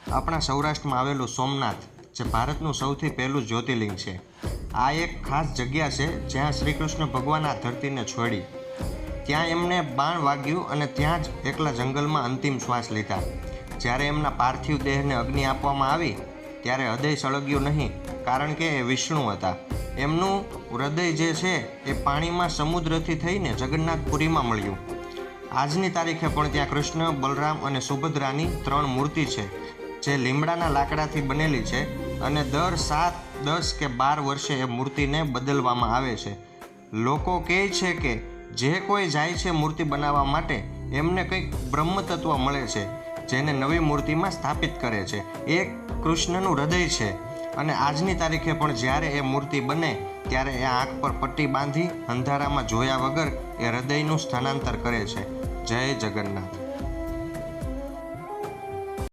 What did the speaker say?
આપણા સૌરાષ્ટ્રમાં આવેલું સોમનાથ, જે ભારતનું સૌથી પહેલું જ્યોતિર્લિંગ છે. આ એક ખાસ જગ્યા છે જ્યાં શ્રી કૃષ્ણ ભગવાન આ ધરતીને છોડી. ત્યાં એમને બાણ વાગ્યું અને ત્યાં જ એકલા જંગલમાં અંતિમ શ્વાસ લીધા. જ્યારે એમના પાર્થિવ દેહને અગ્નિ આપવામાં આવી ત્યારે હૃદય સળગ્યું નહીં, કારણ કે એ વિષ્ણુ હતા. એમનું હૃદય જે છે એ પાણીમાં સમુદ્રથી થઈને જગન્નાથપુરીમાં મળ્યું. આજની તારીખે પણ ત્યાં કૃષ્ણ, બલરામ અને સુભદ્રાની 3 મૂર્તિ છે, જે લીમડાના લાકડાથી બનેલી છે અને દર 7, 10 કે 12 વર્ષે એ મૂર્તિને બદલવામાં આવે છે. લોકો કહે છે કે જે કોઈ જાય છે મૂર્તિ બનાવવા માટે, એમને કંઈક બ્રહ્મતત્વ મળે છે, જેને નવી મૂર્તિમાં સ્થાપિત કરે છે. એ કૃષ્ણનું હૃદય છે અને આજની તારીખે પણ જ્યારે એ મૂર્તિ બને ત્યારે એ આંખ પર પટ્ટી બાંધી અંધારામાં જોયા વગર એ હૃદયનું સ્થાનાંતર કરે છે. જય જગન્નાથ.